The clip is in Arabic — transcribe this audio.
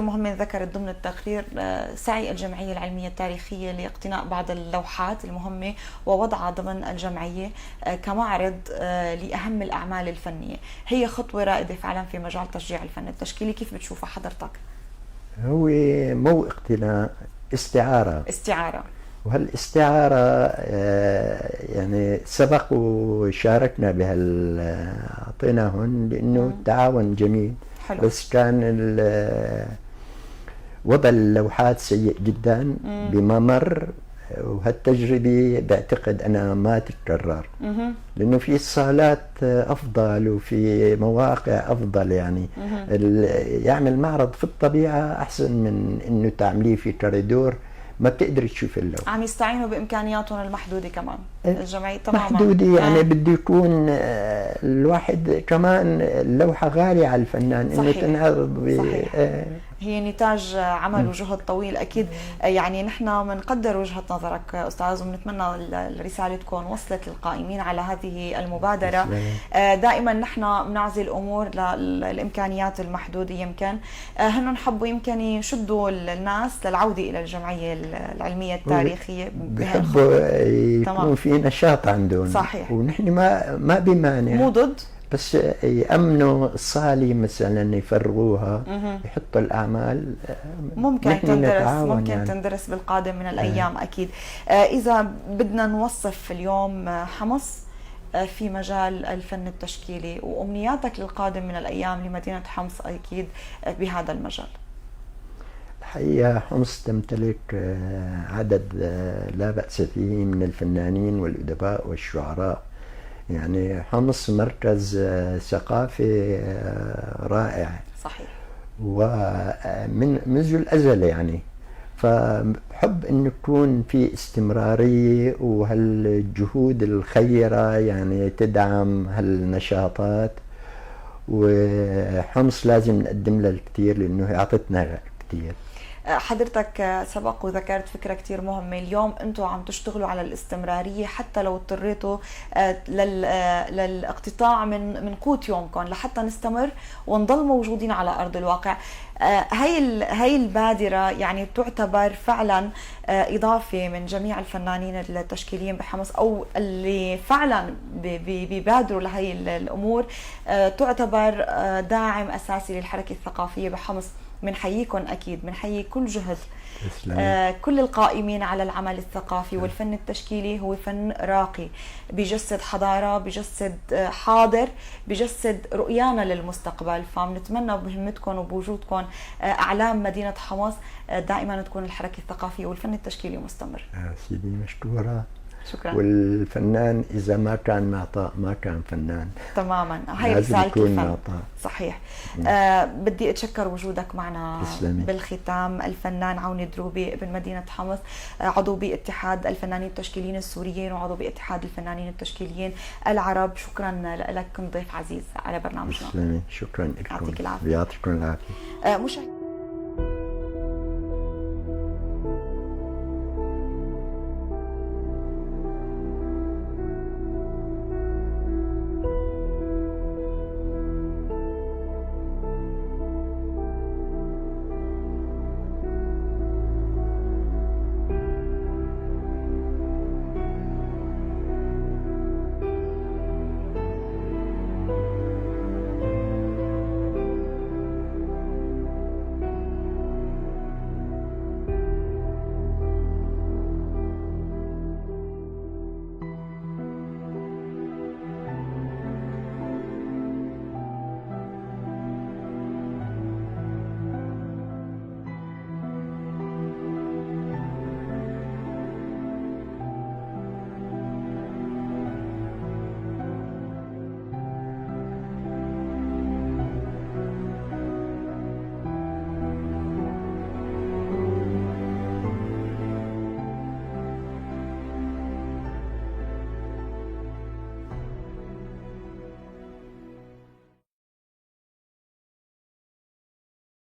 مهمة ذكرت ضمن التقرير سعي الجمعية العلمية التاريخية لاقتناء بعض اللوحات المهمة ووضعها ضمن الجمعية كمعرض لأهم الأعمال الفنية. هي خطوة رائدة فعلا في مجال تشجيع الفن التشكيلي، كيف بتشوفها حضرتك؟ هو مو اقتناء، استعارة. وهالاستعارة يعني سبق وشاركنا بها، أعطيناهن لأنه التعاون جميل. حلو. بس كان وضع اللوحات سيء جدا بما مر، وهالتجربة بعتقد أنا ما تتكرر، لأنه في صالات أفضل وفي مواقع أفضل، يعني يعمل معرض في الطبيعة أحسن من إنه تعمليه في كوريدور ما بتقدر تشوف اللوحة. عم يستعينوا بإمكانياتهم المحدودة كمان الجمعية تماما محدودة، يعني بده يكون الواحد كمان اللوحة غالية على الفنان انه تنعرض. صحيح. هي نتاج عمل وجهد طويل اكيد. يعني نحن بنقدر وجهة نظرك استاذ، وبنتمنى الرسالة تكون وصلت للقائمين على هذه المبادرة. دائما نحن بنعزي الامور للامكانيات المحدودة، يمكن هن حبوا يمكن يشدوا الناس للعودة الى الجمعية العلمية التاريخية، بحبوا يكون في نشاط عندهم. صحيح. ونحن ما بمانع، مو ضد، بس يأمنوا الصالة مثلا يفرغوها، يحطوا الأعمال ممكن تندرس بالقادم من الأيام أكيد. إذا بدنا نوصف اليوم حمص في مجال الفن التشكيلي وأمنياتك للقادم من الأيام لمدينة حمص أكيد بهذا المجال. الحقيقة حمص تمتلك عدد لا بأس فيه من الفنانين والأدباء والشعراء. يعني حمص مركز ثقافي رائع. صحيح. ومن منذ الأزل يعني، فبحب أن يكون في استمرارية وهالجهود الخيرة يعني تدعم هالنشاطات. وحمص لازم نقدم لها الكثير لأنه أعطتنا كثير. حضرتك سبق وذكرت فكرة كتير مهمة، اليوم انتم عم تشتغلوا على الاستمرارية حتى لو اضطريتوا للاقتطاع من قوت يومكم لحتى نستمر ونضل موجودين على أرض الواقع. هاي البادرة يعني تعتبر فعلا إضافة من جميع الفنانين التشكيليين بحمص، أو اللي فعلا بيبادروا لهي الأمور، تعتبر داعم أساسي للحركة الثقافية بحمص. بنحييكم اكيد، بنحيي كل جهد كل القائمين على العمل الثقافي. والفن التشكيلي هو فن راقي بجسد حضاره، بجسد حاضر، بجسد رؤيانا للمستقبل. فبنتمنى بهمتكم وبوجودكم اعلام مدينه حمص دائما تكون الحركه الثقافيه والفن التشكيلي مستمر. سيدي مشكوره. شكرا. والفنان إذا ما كان معطاء ما كان فنان. تماما، هاي رسالة الفن. صحيح. بدي أتشكر وجودك معنا. تسلمي. بالختام الفنان عوني دروبي ابن مدينة حمص، عضو باتحاد الفنانين التشكيليين السوريين وعضو باتحاد الفنانين التشكيليين العرب. شكرا لك، كنت ضيف عزيز على برنامجنا. تسلمي. شكرا لكم. يعطيك العافية. يعطيكم العافية.